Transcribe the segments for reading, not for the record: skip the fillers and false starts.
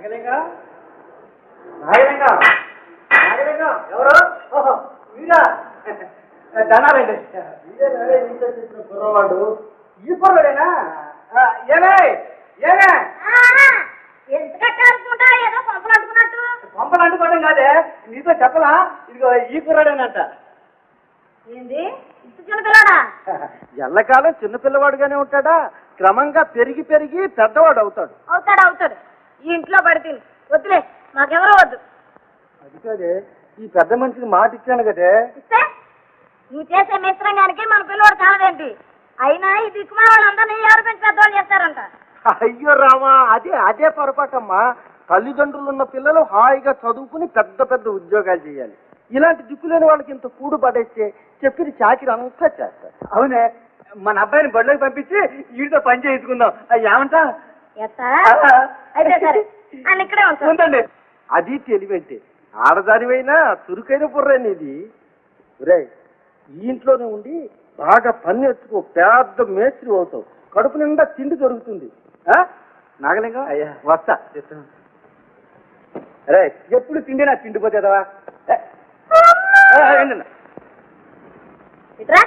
నాగలింగం నాగలింగం నాగలింగం ఎవరు? ఓహో వీడా ధనాలండి. కుర్రవాడు ఈ కుర్రవాడేనా? ఏమే ఏమే పంపలు అంటుకోవడం కాదే, నీతో చెప్పలా? ఇదిగో ఈ కుర్రాడేనంట. ఏంది చిన్నపిల్లడా? ఎల్లకాలం చిన్నపిల్లవాడుగానే ఉంటాడా? క్రమంగా పెరిగి పెరిగి పెద్దవాడు అవుతాడు. అవుతాడు అవుతాడు. ఈ ఇంట్లో పడితే వద్దులే, మాకెవరో వద్దు. అది కాదే, ఈ పెద్ద మనిషికి మాట ఇచ్చాను కదే. ఇస్తే నువ్వు చేసే మిత్రంగానికి మన పిల్లవాడు కాలేంటి? అయినా ఈ దిక్కుమాల వాళ్ళందరినీ ఎవరు పెంచి పెద్దవాళ్ళు చేస్తారంట. అయ్యో రామా, అదే పొరపాటమ్మా. తల్లిదండ్రులు ఉన్న పిల్లలు హాయిగా చదువుకుని పెద్ద పెద్ద ఉద్యోగాలు చేయాలి. ఇలాంటి దిక్కులేని వాళ్ళకి ఇంత కూడు పడేస్తే చెప్పిన చాకిరి అంతా చేస్తారు. అవునే, మన అబ్బాయిని బడిలోకి పంపించి వీడితో పని చేయించుకుందాం. ఏమంటా? అయితే సరే, ఆయన ఇక్కడే ఉందండి. అది తెలివంటే ఆడదానివైనా చురుకైన బుర్రేనిది. రే, ఈ ఇంట్లోనే ఉండి బాగా పని నేర్చుకో, పెద్ద మేస్త్రి అవుతావు, కడుపు నిండా తిండి దొరుకుతుంది. నాగలింగం అయ్యా వస్తా. రే, ఎప్పుడు తిండి నా తిండిపోతేదవా? ఇట్రా,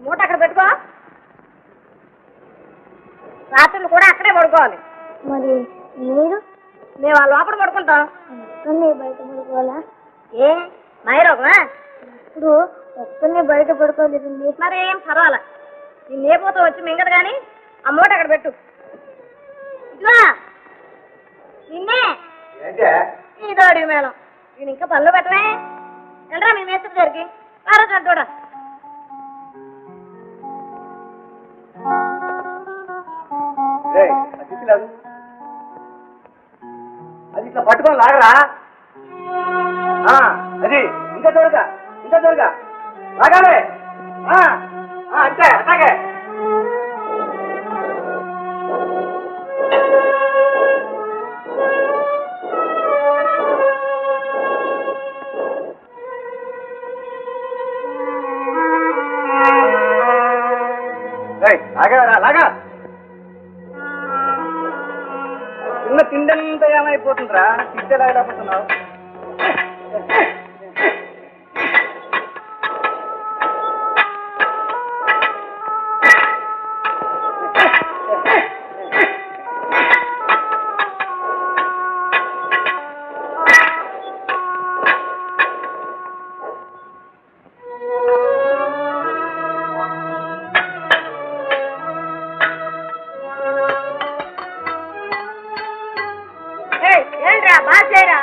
మూట అక్కడ పెట్టుకో. రాత్రులు కూడా అక్కడే పడుకోవాలి. మరి మీరు? మేము ఆ లోపల పడుకుంటాం. బయట పడుకోవాలా? ఏ మైరోగమా? ఇప్పుడు ఒక్కనే బయట పడుకోలేదండి. మరి ఏం పర్వాలా, నిన్ను ఏ పోతా వచ్చి మింగదు కానీ ఆ మూట అక్కడ పెట్టు. ఇట్లా నిన్నే ఇదో అడిగి మేడం, నేను ఇంకా పనులు పెట్టలే. వెళ్ళరా మీ మేస్త్రి దగ్గరికి. పారా చూడ. అది ఇట్లా పట్టుకొని లాగరా. అది ఇంకా దొరక లాగాలి. అంతే అట్లాగే. లాగా చిన్న తిండంతా ఏమైపోతుందిరా, తిట్టేలా లేకపోతున్నావు. ఏంట్రా బాగా చేయరా?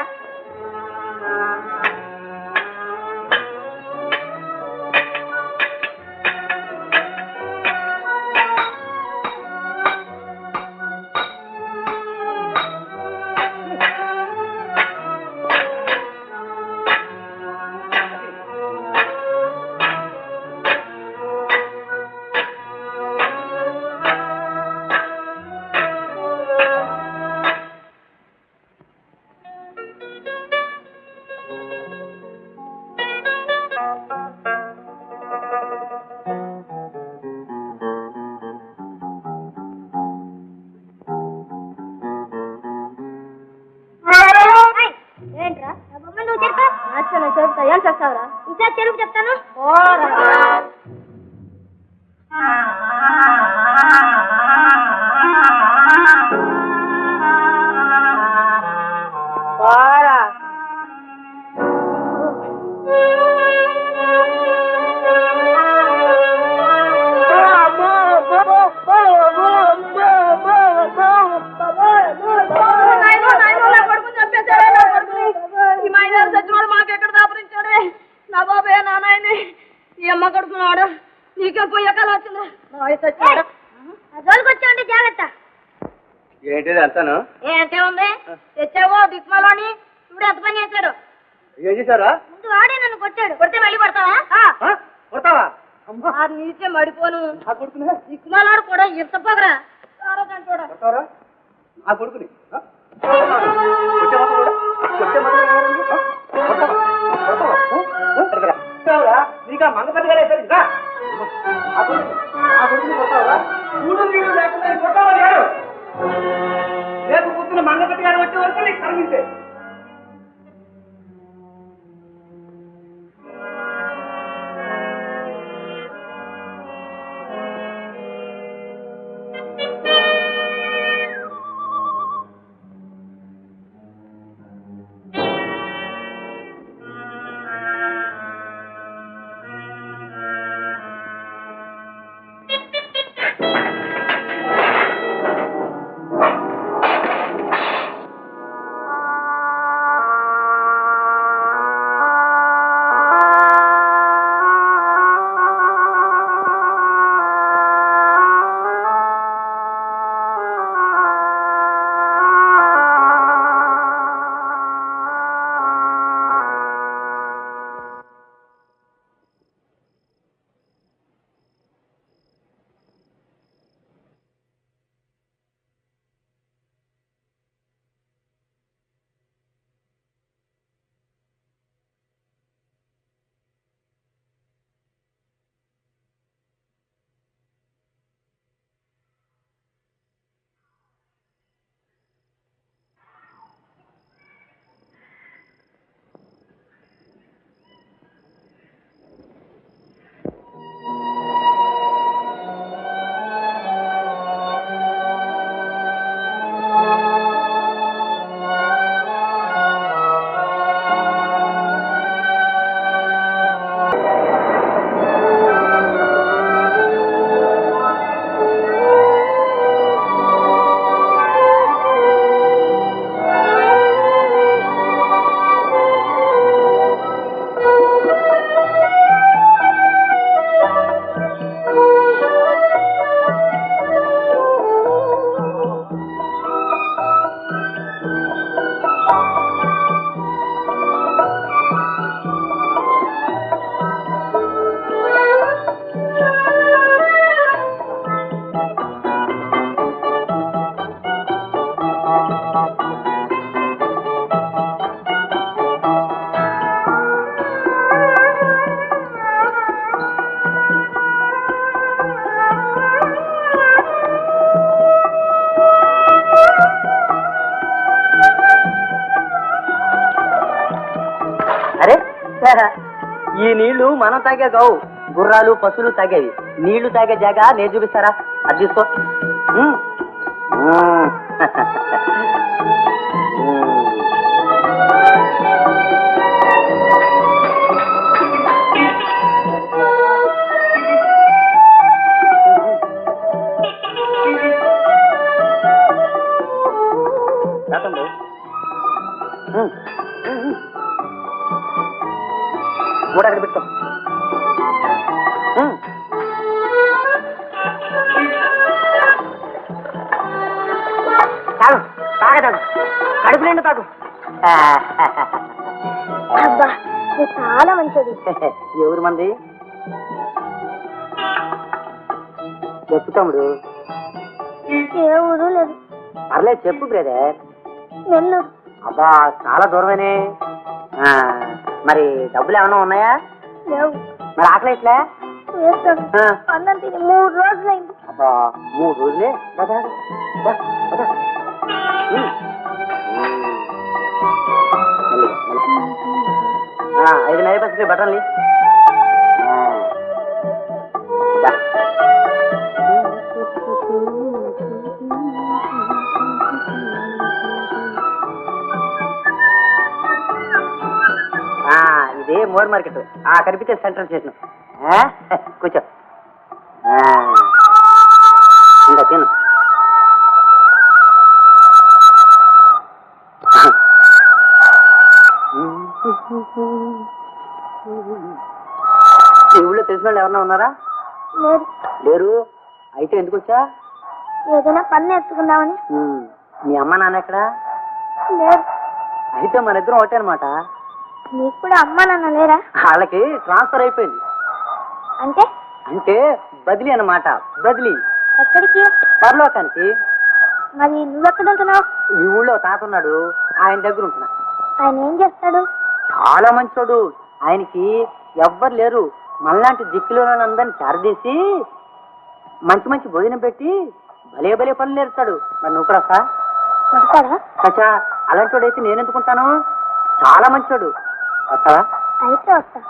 ఏం చెప్తావురా? ఈసారి తెలుగు చెప్తాను. ఏంటిది అంతాను? ఏంటే ఉంది? తెచ్చావో దిక్మలోని ఇప్పుడు ఎంత పని చేశాడు. ఏం చేశారా? ముందు వాడే నన్ను కొట్టాడు. కొడితే మళ్ళీ పడతావా? నీచే మడిపోను. దిక్మలాడు కూడా ఇంత పొగరా. ఆ కొడుకుని నీకు ఆ మంగపతి గారు రేపు పొద్దున వరకు నీకు కనిపించే ఈ నీళ్లు మనం తాగే కావు, గుర్రాలు పశువులు తాగేవి. నీళ్లు తాగే జాగా నేను చూపిస్తారా? అది తీసుకో. మూడు అక్కడ పెట్టుకో. తాగు, తాగదాగు, కడుపు నిండు తాగు. అబ్బా చాలా మంచిది. ఎవరు మంది? చెప్పు తమ్ముడు. ఏ ఊరు లేదు. పర్లేదు చెప్పు బ్రదర్. నెల్లూరు. అబ్బా చాలా దూరమేనే. మరి డబ్బులు ఏమైనా ఉన్నాయా? లేవు. మరి ఆకలి ఎట్లా? వేస్తాను. అన్నం తిని 3 రోజులైంది. అబ్బా 3 రోజులే? 5 నయ పైసలు బట్టలు. ఇదే మోర్ మార్కెట్, కనిపించే సెంట్రల్ స్టేషన్. కూర్చో. ఇంకా తిను. ఈ ఊళ్ళో తెలిసిన వాళ్ళు ఎవరన్నా ఉన్నారా? లేరు. అయితే ఎందుకు వచ్చా? ఏదైనా పని నేర్చుకుందామని. మీ అమ్మ నాన్న ఎక్కడా? లేరు. అయితే మన ఇద్దరం ఒకటే అనమాట. నీకు కూడా అమ్మ నాన్న లేరా? వాళ్ళకి ట్రాన్స్ఫర్ అయిపోయింది. అంటే? అంటే బదిలీ అన్నమాట. బదిలీ ఎక్కడికి? పరలోకానికి. మరి నువ్వెక్కడ ఉంటున్నావు? ఈ ఊళ్ళో తాత ఉన్నాడు, ఆయన దగ్గర ఉంటున్నా. ఆయన ఏం చేస్తాడు? చాలా మంచోడు. ఆయనకి ఎవ్వరు లేరు. మనలాంటి దిక్కులో అందరిని చారదీసి మంచి మంచి భోజనం పెట్టి భలే భలే పనులు నేర్పుతాడు. మరి నువ్వు కూడా కొడతాడా? చచ్చా అలాంటి వాడైతే నేను ఎందుకుంటాను, చాలా మంచోడు. వస్తావా? అయితే వస్తా.